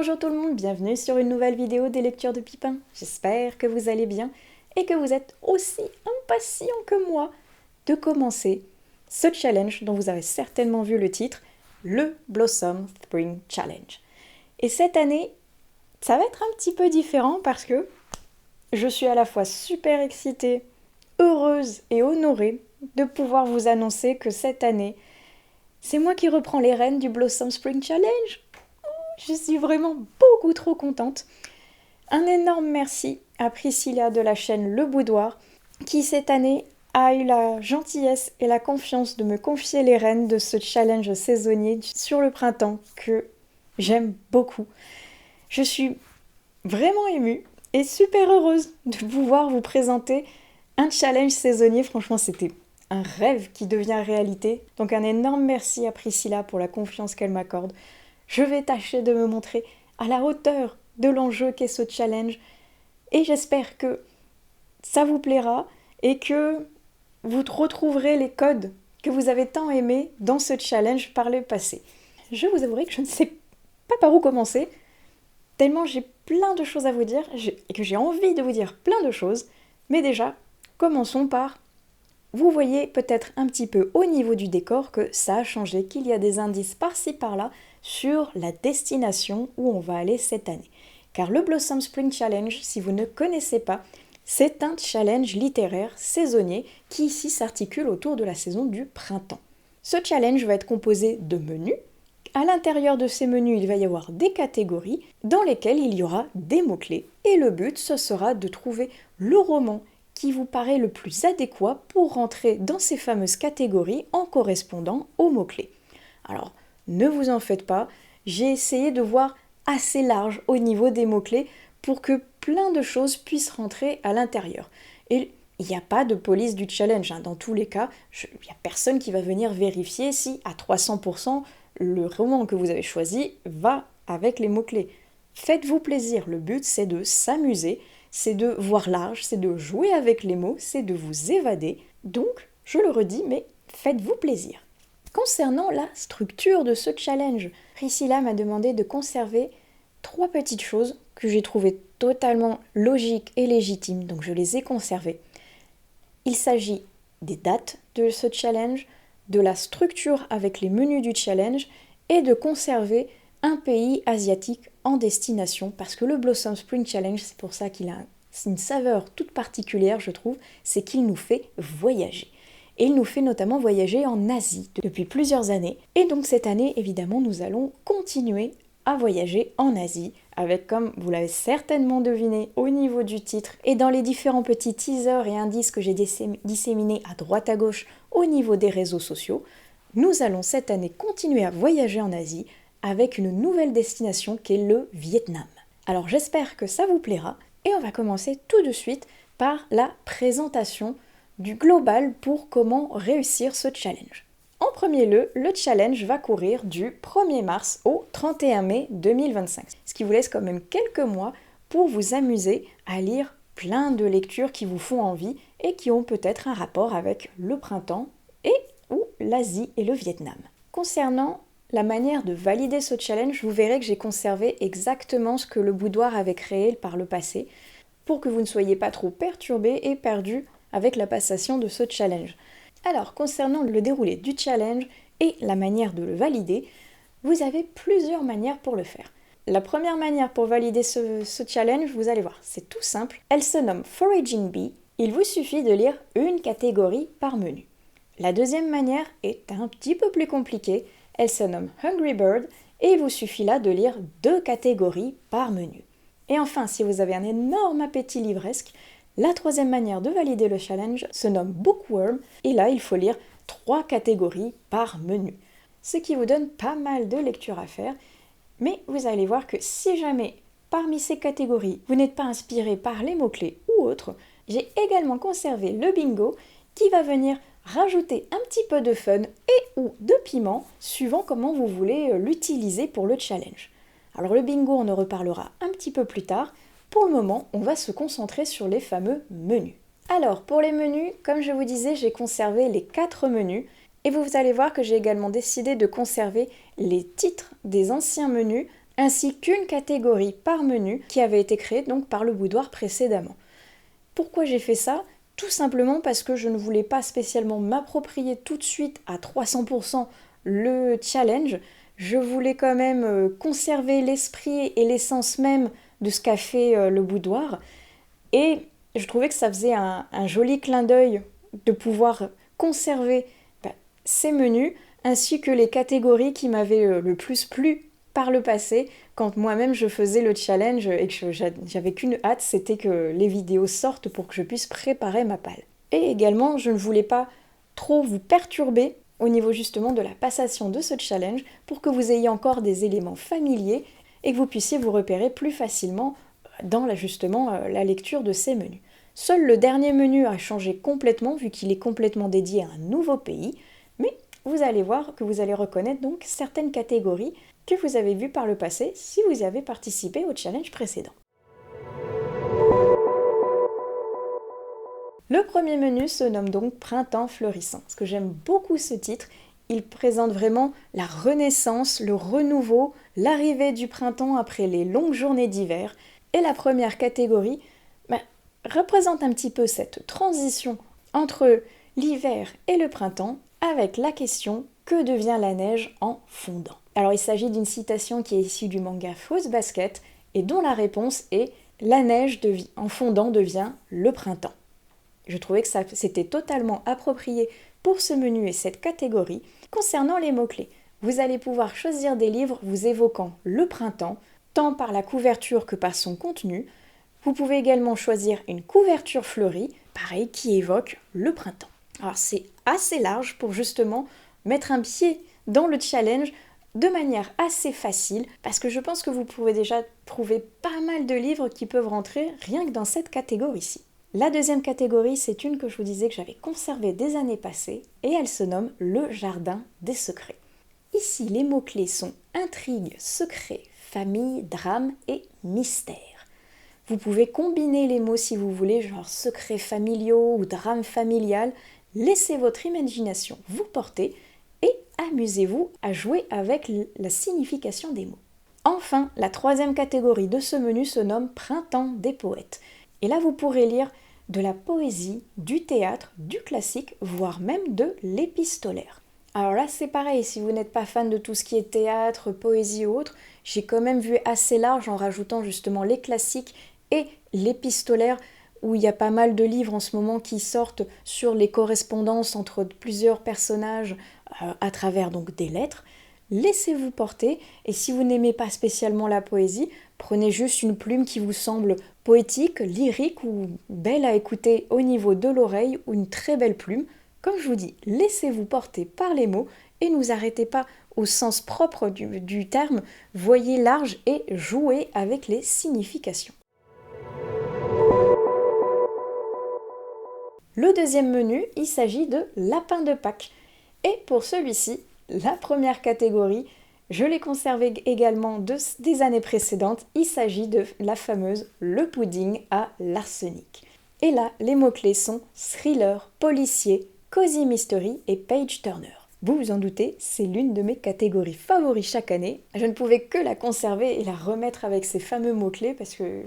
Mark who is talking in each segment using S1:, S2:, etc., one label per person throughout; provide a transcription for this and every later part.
S1: Bonjour tout le monde, bienvenue sur une nouvelle vidéo des lectures de Pipin. J'espère que vous allez bien et que vous êtes aussi impatient que moi de commencer ce challenge dont vous avez certainement vu le titre, le Blossom Spring Challenge. Et cette année, ça va être un petit peu différent parce que je suis à la fois super excitée, heureuse et honorée de pouvoir vous annoncer que cette année, c'est moi qui reprends les rênes du Blossom Spring Challenge. Je suis vraiment beaucoup trop contente. Un énorme merci à Priscilla de la chaîne Le Boudoir qui cette année a eu la gentillesse et la confiance de me confier les rênes de ce challenge saisonnier sur le printemps que j'aime beaucoup. Je suis vraiment émue et super heureuse de pouvoir vous présenter un challenge saisonnier. Franchement, c'était un rêve qui devient réalité. Donc un énorme merci à Priscilla pour la confiance qu'elle m'accorde. Je vais tâcher de me montrer à la hauteur de l'enjeu qu'est ce challenge et j'espère que ça vous plaira et que vous retrouverez les codes que vous avez tant aimés dans ce challenge par le passé. Je vous avouerai que je ne sais pas par où commencer, tellement j'ai plein de choses à vous dire et que j'ai envie de vous dire plein de choses, mais déjà, commençons par... Vous voyez peut-être un petit peu au niveau du décor que ça a changé, qu'il y a des indices par-ci par-là sur la destination où on va aller cette année. Car le Blossom Spring Challenge, si vous ne connaissez pas, c'est un challenge littéraire saisonnier qui ici s'articule autour de la saison du printemps. Ce challenge va être composé de menus. À l'intérieur de ces menus, il va y avoir des catégories dans lesquelles il y aura des mots-clés. Et le but, ce sera de trouver le roman qui vous paraît le plus adéquat pour rentrer dans ces fameuses catégories en correspondant aux mots-clés. Alors, ne vous en faites pas, j'ai essayé de voir assez large au niveau des mots-clés pour que plein de choses puissent rentrer à l'intérieur. Et il n'y a pas de police du challenge, dans tous les cas, il n'y a personne qui va venir vérifier si à 300% le roman que vous avez choisi va avec les mots-clés. Faites-vous plaisir, le but c'est de s'amuser, c'est de voir large, c'est de jouer avec les mots, c'est de vous évader. Donc, je le redis, mais faites-vous plaisir. Concernant la structure de ce challenge, Priscilla m'a demandé de conserver 3 petites choses que j'ai trouvées totalement logiques et légitimes, donc je les ai conservées. Il s'agit des dates de ce challenge, de la structure avec les menus du challenge et de conserver un pays asiatique en destination, parce que le Blossom Spring Challenge, c'est pour ça qu'il a une saveur toute particulière, je trouve, c'est qu'il nous fait voyager. Et il nous fait notamment voyager en Asie depuis plusieurs années. Et donc cette année, évidemment, nous allons continuer à voyager en Asie, avec, comme vous l'avez certainement deviné au niveau du titre, et dans les différents petits teasers et indices que j'ai disséminés à droite à gauche au niveau des réseaux sociaux, nous allons cette année continuer à voyager en Asie, avec une nouvelle destination qui est le Vietnam. Alors j'espère que ça vous plaira et on va commencer tout de suite par la présentation du global pour comment réussir ce challenge. En premier lieu, le challenge va courir du 1er mars au 31 mai 2025, ce qui vous laisse quand même quelques mois pour vous amuser à lire plein de lectures qui vous font envie et qui ont peut-être un rapport avec le printemps et ou l'Asie et le Vietnam. Concernant la manière de valider ce challenge, vous verrez que j'ai conservé exactement ce que le Boudoir avait créé par le passé pour que vous ne soyez pas trop perturbés et perdus avec la passation de ce challenge. Alors, concernant le déroulé du challenge et la manière de le valider, vous avez plusieurs manières pour le faire. La première manière pour valider ce challenge, vous allez voir, c'est tout simple. Elle se nomme Foraging Bee. Il vous suffit de lire une catégorie par menu. La deuxième manière est un petit peu plus compliquée. Elle se nomme Hungry Bird et il vous suffit là de lire 2 catégories par menu. Et enfin, si vous avez un énorme appétit livresque, la troisième manière de valider le challenge se nomme Bookworm et là, il faut lire 3 catégories par menu. Ce qui vous donne pas mal de lectures à faire, mais vous allez voir que si jamais parmi ces catégories, vous n'êtes pas inspiré par les mots-clés ou autres, j'ai également conservé le bingo qui va venir rajouter un petit peu de fun et ou de piment, suivant comment vous voulez l'utiliser pour le challenge. Alors le bingo, on en reparlera un petit peu plus tard. Pour le moment, on va se concentrer sur les fameux menus. Alors pour les menus, comme je vous disais, j'ai conservé les 4 menus et vous allez voir que j'ai également décidé de conserver les titres des anciens menus ainsi qu'une catégorie par menu qui avait été créée donc par le boudoir précédemment. Pourquoi j'ai fait ça ? Tout simplement parce que je ne voulais pas spécialement m'approprier tout de suite à 300% le challenge. Je voulais quand même conserver l'esprit et l'essence même de ce qu'a fait le boudoir. Et je trouvais que ça faisait un joli clin d'œil de pouvoir conserver ces menus ainsi que les catégories qui m'avaient le plus plu par le passé quand moi-même je faisais le challenge et que j'avais qu'une hâte, c'était que les vidéos sortent pour que je puisse préparer ma palle. Et également, je ne voulais pas trop vous perturber au niveau justement de la passation de ce challenge pour que vous ayez encore des éléments familiers et que vous puissiez vous repérer plus facilement dans la lecture de ces menus. Seul le dernier menu a changé complètement vu qu'il est complètement dédié à un nouveau pays, mais vous allez voir que vous allez reconnaître donc certaines catégories que vous avez vues par le passé si vous y avez participé au challenge précédent. Le premier menu se nomme donc Printemps Fleurissant. Parce que j'aime beaucoup ce titre, il présente vraiment la renaissance, le renouveau, l'arrivée du printemps après les longues journées d'hiver. Et la première catégorie représente un petit peu cette transition entre l'hiver et le printemps avec la question « Que devient la neige en fondant ?» Alors il s'agit d'une citation qui est issue du manga Fruits Basket et dont la réponse est « La neige en fondant devient le printemps ». Je trouvais que c'était totalement approprié pour ce menu et cette catégorie. Concernant les mots-clés, vous allez pouvoir choisir des livres vous évoquant le printemps, tant par la couverture que par son contenu. Vous pouvez également choisir une couverture fleurie, pareil, qui évoque le printemps. Alors c'est assez large pour justement mettre un pied dans le challenge de manière assez facile, parce que je pense que vous pouvez déjà trouver pas mal de livres qui peuvent rentrer rien que dans cette catégorie-ci. La deuxième catégorie, c'est une que je vous disais que j'avais conservée des années passées, et elle se nomme Le Jardin des Secrets. Ici, les mots-clés sont intrigue, secret, famille, drame et mystère. Vous pouvez combiner les mots si vous voulez, genre secrets familiaux ou drame familial. Laissez votre imagination vous porter et amusez-vous à jouer avec la signification des mots. Enfin, la troisième catégorie de ce menu se nomme Printemps des poètes. Et là, vous pourrez lire de la poésie, du théâtre, du classique, voire même de l'épistolaire. Alors là, c'est pareil, si vous n'êtes pas fan de tout ce qui est théâtre, poésie ou autre, j'ai quand même vu assez large en rajoutant justement les classiques et l'épistolaire, où il y a pas mal de livres en ce moment qui sortent sur les correspondances entre plusieurs personnages à travers donc des lettres. Laissez-vous porter, et si vous n'aimez pas spécialement la poésie, prenez juste une plume qui vous semble poétique, lyrique ou belle à écouter au niveau de l'oreille, ou une très belle plume. Comme je vous dis, laissez-vous porter par les mots et ne vous arrêtez pas au sens propre du terme, voyez large et jouez avec les significations. Le deuxième menu, il s'agit de Lapin de Pâques. Et pour celui-ci, la première catégorie, je l'ai conservée également des années précédentes, il s'agit de la fameuse Le pudding à l'arsenic. Et là, les mots-clés sont thriller, policier, cozy mystery et page turner. Vous vous en doutez, c'est l'une de mes catégories favoris chaque année. Je ne pouvais que la conserver et la remettre avec ces fameux mots-clés parce que,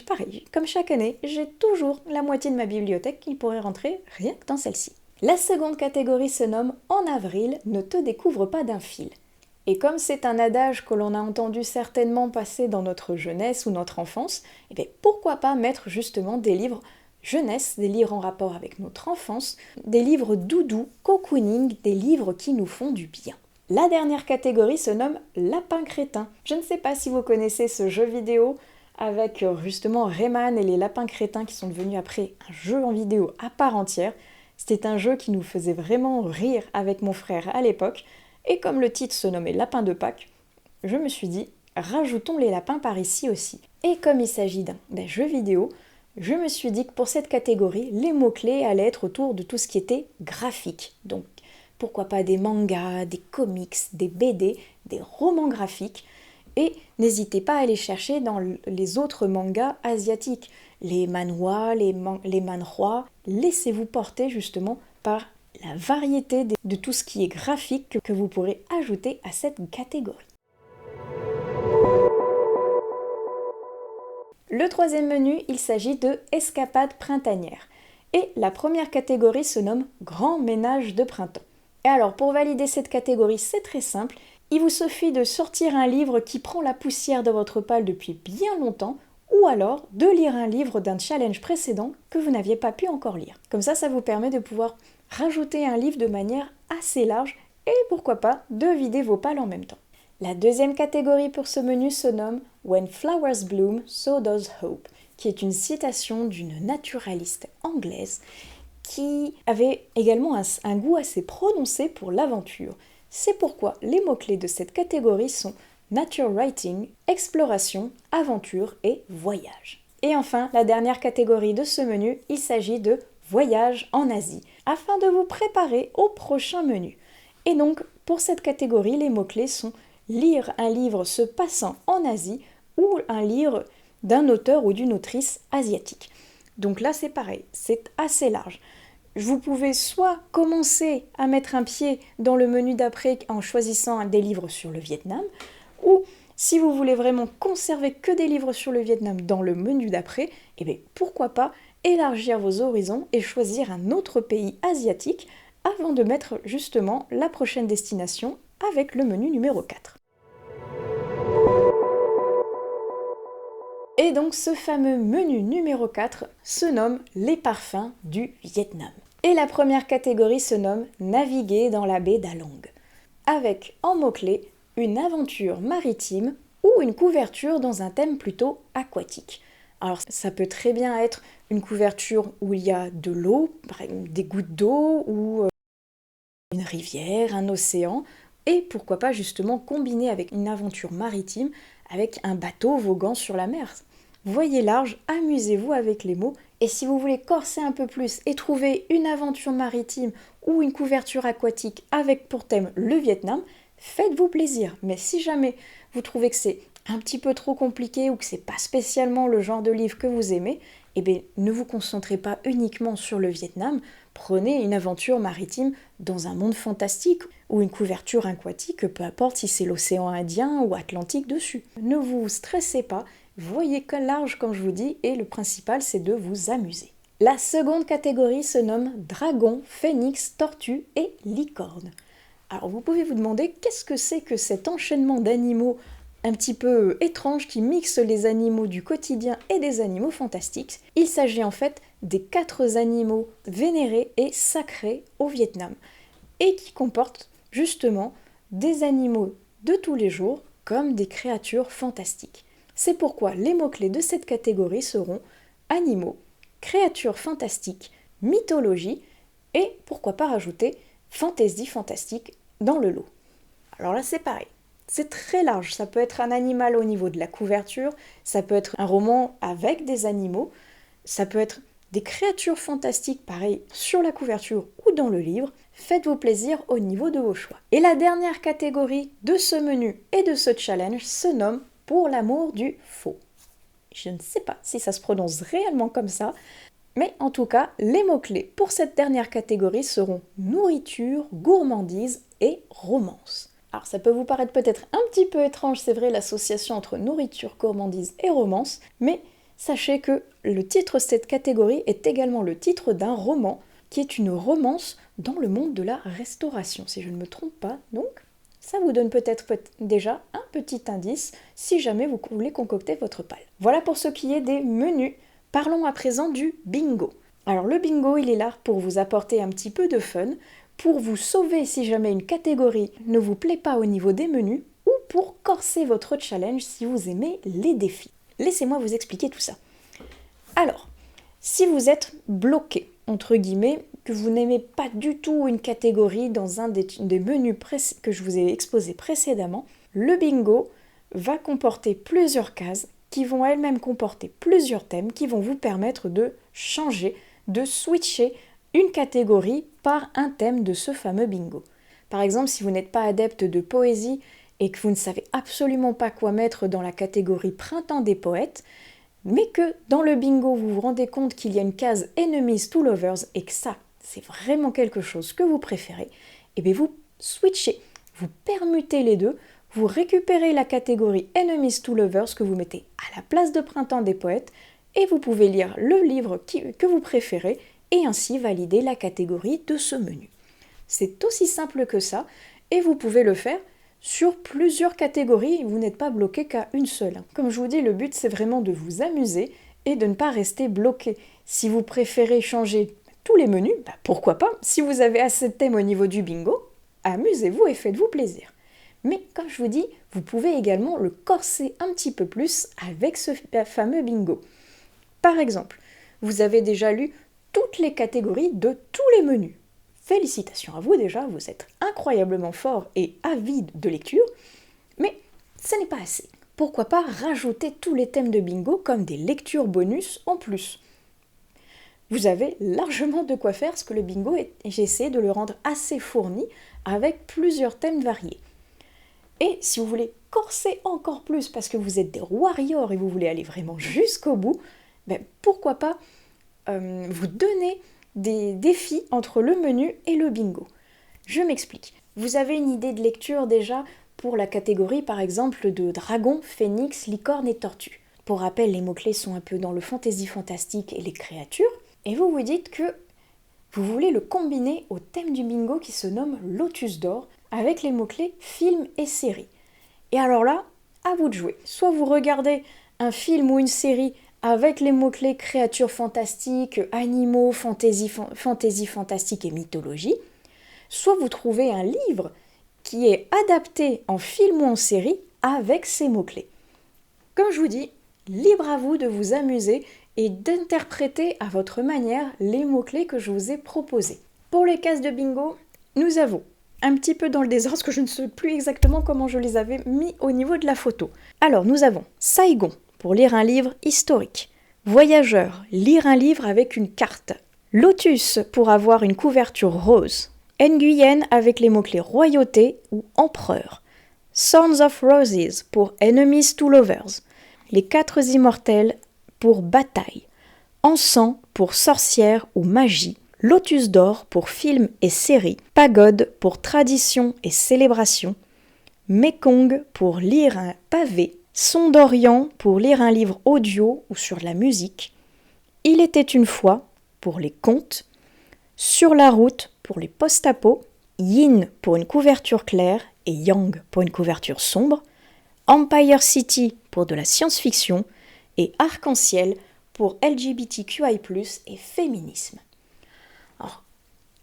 S1: pareil, comme chaque année, j'ai toujours la moitié de ma bibliothèque qui pourrait rentrer rien que dans celle-ci. La seconde catégorie se nomme « En avril, ne te découvre pas d'un fil ». Et comme c'est un adage que l'on a entendu certainement passer dans notre jeunesse ou notre enfance, eh bien, pourquoi pas mettre justement des livres jeunesse, des livres en rapport avec notre enfance, des livres doudous, cocooning, des livres qui nous font du bien. La dernière catégorie se nomme Lapin Crétin. Je ne sais pas si vous connaissez ce jeu vidéo avec justement Rayman et les lapins crétins qui sont devenus après un jeu en vidéo à part entière. C'était un jeu qui nous faisait vraiment rire avec mon frère à l'époque, et comme le titre se nommait Lapin de Pâques, je me suis dit, rajoutons les lapins par ici aussi. Et comme il s'agit d'un jeu vidéo, je me suis dit que pour cette catégorie, les mots-clés allaient être autour de tout ce qui était graphique. Donc, pourquoi pas des mangas, des comics, des BD, des romans graphiques. Et n'hésitez pas à aller chercher dans les autres mangas asiatiques, les manhwa, les manhwa. Laissez-vous porter justement par la variété de tout ce qui est graphique que vous pourrez ajouter à cette catégorie. Le troisième menu, il s'agit de escapades printanières. Et la première catégorie se nomme Grand ménage de printemps. Et alors, pour valider cette catégorie, c'est très simple. Il vous suffit de sortir un livre qui prend la poussière de votre palle depuis bien longtemps, ou alors de lire un livre d'un challenge précédent que vous n'aviez pas pu encore lire. Comme ça vous permet de pouvoir rajouter un livre de manière assez large et pourquoi pas de vider vos pales en même temps. La deuxième catégorie pour ce menu se nomme When Flowers Bloom, So Does Hope, qui est une citation d'une naturaliste anglaise qui avait également un goût assez prononcé pour l'aventure. C'est pourquoi les mots-clés de cette catégorie sont Nature Writing, Exploration, Aventure et Voyage. Et enfin, la dernière catégorie de ce menu, il s'agit de Voyage en Asie, afin de vous préparer au prochain menu. Et donc, pour cette catégorie, les mots-clés sont lire un livre se passant en Asie ou un livre d'un auteur ou d'une autrice asiatique. Donc là, c'est pareil, c'est assez large. Vous pouvez soit commencer à mettre un pied dans le menu d'après en choisissant des livres sur le Vietnam, ou si vous voulez vraiment conserver que des livres sur le Vietnam dans le menu d'après, eh bien pourquoi pas élargir vos horizons et choisir un autre pays asiatique avant de mettre justement la prochaine destination avec le menu numéro 4. Et donc ce fameux menu numéro 4 se nomme les parfums du Vietnam. Et la première catégorie se nomme Naviguer dans la baie d'Along, avec en mots-clés une aventure maritime ou une couverture dans un thème plutôt aquatique. Alors ça peut très bien être une couverture où il y a de l'eau, des gouttes d'eau ou une rivière, un océan, et pourquoi pas justement combiner avec une aventure maritime avec un bateau voguant sur la mer. Voyez large, amusez-vous avec les mots, et si vous voulez corser un peu plus et trouver une aventure maritime ou une couverture aquatique avec pour thème le Vietnam, faites-vous plaisir. Mais si jamais vous trouvez que c'est un petit peu trop compliqué ou que c'est pas spécialement le genre de livre que vous aimez, eh bien ne vous concentrez pas uniquement sur le Vietnam, prenez une aventure maritime dans un monde fantastique ou une couverture aquatique, peu importe si c'est l'océan Indien ou Atlantique dessus. Ne vous stressez pas, voyez que large comme je vous dis et le principal c'est de vous amuser. La seconde catégorie se nomme Dragon, Phénix, Tortue et Licorne. Alors vous pouvez vous demander qu'est-ce que c'est que cet enchaînement d'animaux un petit peu étrange qui mixe les animaux du quotidien et des animaux fantastiques. Il s'agit en fait des 4 animaux vénérés et sacrés au Vietnam et qui comportent justement des animaux de tous les jours comme des créatures fantastiques. C'est pourquoi les mots-clés de cette catégorie seront animaux, créatures fantastiques, mythologie et pourquoi pas rajouter fantaisie fantastique dans le lot. Alors là c'est pareil. C'est très large, ça peut être un animal au niveau de la couverture, ça peut être un roman avec des animaux, ça peut être des créatures fantastiques, pareil, sur la couverture ou dans le livre. Faites-vous plaisir au niveau de vos choix. Et la dernière catégorie de ce menu et de ce challenge se nomme Pour l'amour du faux. Je ne sais pas si ça se prononce réellement comme ça, mais en tout cas, les mots-clés pour cette dernière catégorie seront nourriture, gourmandise et romance. Alors ça peut vous paraître peut-être un petit peu étrange, c'est vrai, l'association entre nourriture, gourmandise et romance, mais sachez que le titre de cette catégorie est également le titre d'un roman, qui est une romance dans le monde de la restauration, si je ne me trompe pas. Donc ça vous donne peut-être déjà un petit indice si jamais vous voulez concocter votre pâle. Voilà pour ce qui est des menus. Parlons à présent du bingo. Alors le bingo, il est là pour vous apporter un petit peu de fun, pour vous sauver si jamais une catégorie ne vous plaît pas au niveau des menus, ou pour corser votre challenge si vous aimez les défis. Laissez-moi vous expliquer tout ça. Alors, si vous êtes bloqué, entre guillemets, que vous n'aimez pas du tout une catégorie dans un des menus que je vous ai exposé précédemment, le bingo va comporter plusieurs cases qui vont elles-mêmes comporter plusieurs thèmes qui vont vous permettre de changer, de switcher une catégorie par un thème de ce fameux bingo. Par exemple, si vous n'êtes pas adepte de poésie et que vous ne savez absolument pas quoi mettre dans la catégorie Printemps des poètes, mais que dans le bingo vous vous rendez compte qu'il y a une case Enemies to Lovers et que ça, c'est vraiment quelque chose que vous préférez, et bien vous switchez, vous permutez les deux vous récupérez la catégorie Enemies to Lovers que vous mettez à la place de Printemps des poètes et vous pouvez lire le livre que vous préférez et ainsi valider la catégorie de ce menu. C'est aussi simple que ça et vous pouvez le faire sur plusieurs catégories, vous n'êtes pas bloqué qu'à une seule. Comme je vous dis, le but c'est vraiment de vous amuser et de ne pas rester bloqué. Si vous préférez changer tous les menus, pourquoi pas. Si vous avez assez de thèmes au niveau du bingo, amusez-vous et faites-vous plaisir. Mais comme je vous dis, vous pouvez également le corser un petit peu plus avec ce fameux bingo. Par exemple, vous avez déjà lu toutes les catégories de tous les menus. Félicitations à vous déjà, vous êtes incroyablement fort et avide de lecture, mais ce n'est pas assez. Pourquoi pas rajouter tous les thèmes de bingo comme des lectures bonus en plus? Vous avez largement de quoi faire, parce que le bingo, j'ai essayé de le rendre assez fourni avec plusieurs thèmes variés. Et si vous voulez corser encore plus parce que vous êtes des warriors et vous voulez aller vraiment jusqu'au bout, pourquoi pas vous donner des défis entre le menu et le bingo. Je m'explique. Vous avez une idée de lecture déjà pour la catégorie par exemple de dragon, phénix, licorne et tortue. Pour rappel, les mots-clés sont un peu dans le fantasy fantastique et les créatures. Et vous vous dites que vous voulez le combiner au thème du bingo qui se nomme Lotus d'or avec les mots-clés film et série. Et alors là, à vous de jouer. Soit vous regardez un film ou une série avec les mots-clés créatures fantastiques, animaux, fantasy fantastique et mythologie, soit vous trouvez un livre qui est adapté en film ou en série avec ces mots-clés. Comme je vous dis, libre à vous de vous amuser et d'interpréter à votre manière les mots-clés que je vous ai proposés. Pour les cases de bingo, nous avons un petit peu dans le désordre parce que je ne sais plus exactement comment je les avais mis au niveau de la photo. Alors nous avons Saigon pour lire un livre historique. Voyageur, lire un livre avec une carte. Lotus pour avoir une couverture rose. Nguyen avec les mots-clés royauté ou empereur. Sons of Roses pour Enemies to Lovers. Les quatre immortels pour bataille. Encens pour sorcière ou magie. Lotus d'or pour film et série. Pagode pour tradition et célébration. Mekong pour lire un pavé. Son d'Orient pour lire un livre audio ou sur la musique. Il était une fois pour les contes. Sur la route pour les post-apo. Yin pour une couverture claire et Yang pour une couverture sombre. Empire City pour de la science-fiction. Et Arc-en-ciel pour LGBTQI+, et féminisme. Alors,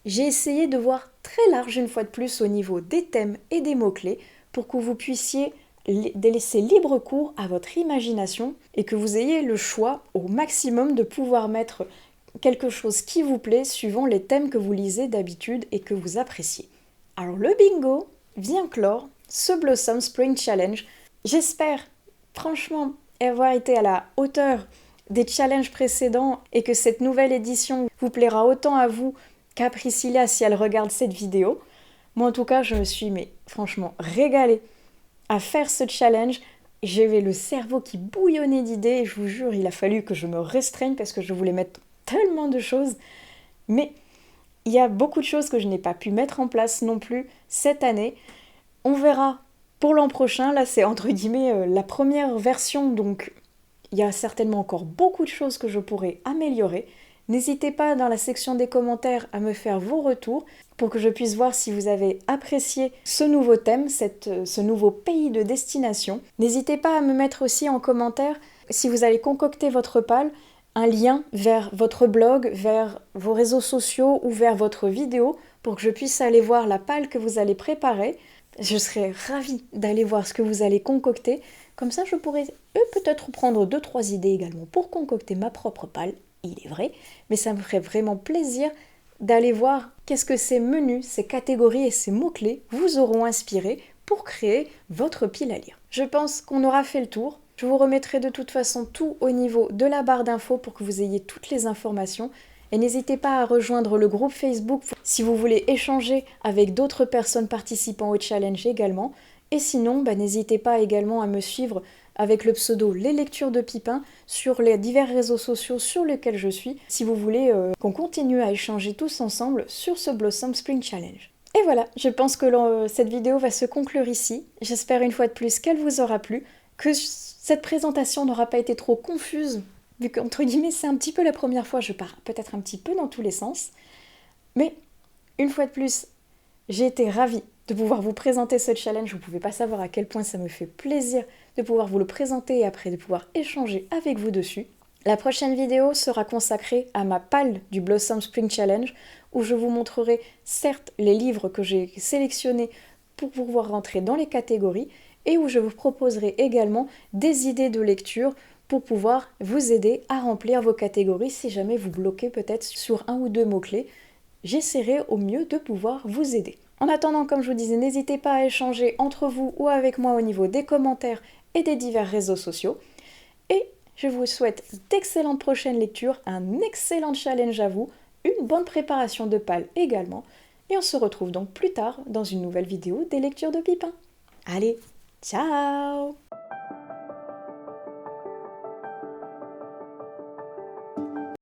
S1: j'ai essayé de voir très large une fois de plus au niveau des thèmes et des mots-clés pour que vous puissiez laisser libre cours à votre imagination et que vous ayez le choix au maximum de pouvoir mettre quelque chose qui vous plaît suivant les thèmes que vous lisez d'habitude et que vous appréciez. Alors le bingo vient clore ce Blossom Spring Challenge. J'espère franchement avoir été à la hauteur des challenges précédents et que cette nouvelle édition vous plaira autant à vous qu'à Priscilla si elle regarde cette vidéo. Moi en tout cas je me suis franchement régalée à faire ce challenge. J'avais le cerveau qui bouillonnait d'idées et je vous jure il a fallu que je me restreigne parce que je voulais mettre tellement de choses, mais il y a beaucoup de choses que je n'ai pas pu mettre en place non plus cette année. On verra pour l'an prochain, là c'est entre guillemets la première version, donc il y a certainement encore beaucoup de choses que je pourrais améliorer. N'hésitez pas dans la section des commentaires à me faire vos retours pour que je puisse voir si vous avez apprécié ce nouveau thème, ce nouveau pays de destination. N'hésitez pas à me mettre aussi en commentaire si vous allez concocter votre pal, un lien vers votre blog, vers vos réseaux sociaux ou vers votre vidéo pour que je puisse aller voir la pal que vous allez préparer. Je serais ravie d'aller voir ce que vous allez concocter. Comme ça, je pourrais peut-être prendre 2-3 idées également pour concocter ma propre pal, il est vrai, mais ça me ferait vraiment plaisir d'aller voir qu'est-ce que ces menus, ces catégories et ces mots-clés vous auront inspiré pour créer votre pile à lire. Je pense qu'on aura fait le tour. Je vous remettrai de toute façon tout au niveau de la barre d'infos pour que vous ayez toutes les informations. Et n'hésitez pas à rejoindre le groupe Facebook si vous voulez échanger avec d'autres personnes participant au challenge également. Et sinon, n'hésitez pas également à me suivre avec le pseudo Les Lectures de Pipin sur les divers réseaux sociaux sur lesquels je suis, si vous voulez qu'on continue à échanger tous ensemble sur ce Blossom Spring Challenge. Et voilà, je pense que cette vidéo va se conclure ici. J'espère une fois de plus qu'elle vous aura plu, que cette présentation n'aura pas été trop confuse, vu qu'entre guillemets c'est un petit peu la première fois, je pars peut-être un petit peu dans tous les sens. Mais une fois de plus, j'ai été ravie de pouvoir vous présenter ce challenge. Vous ne pouvez pas savoir à quel point ça me fait plaisir de pouvoir vous le présenter et après de pouvoir échanger avec vous dessus. La prochaine vidéo sera consacrée à ma palle du Blossom Spring Challenge, où je vous montrerai certes les livres que j'ai sélectionnés pour pouvoir rentrer dans les catégories, et où je vous proposerai également des idées de lecture pour pouvoir vous aider à remplir vos catégories si jamais vous bloquez peut-être sur un ou deux mots-clés. J'essaierai au mieux de pouvoir vous aider. En attendant, comme je vous disais, n'hésitez pas à échanger entre vous ou avec moi au niveau des commentaires et des divers réseaux sociaux. Et je vous souhaite d'excellentes prochaines lectures, un excellent challenge à vous, une bonne préparation de pal également. Et on se retrouve donc plus tard dans une nouvelle vidéo des lectures de Pipin. Allez, ciao!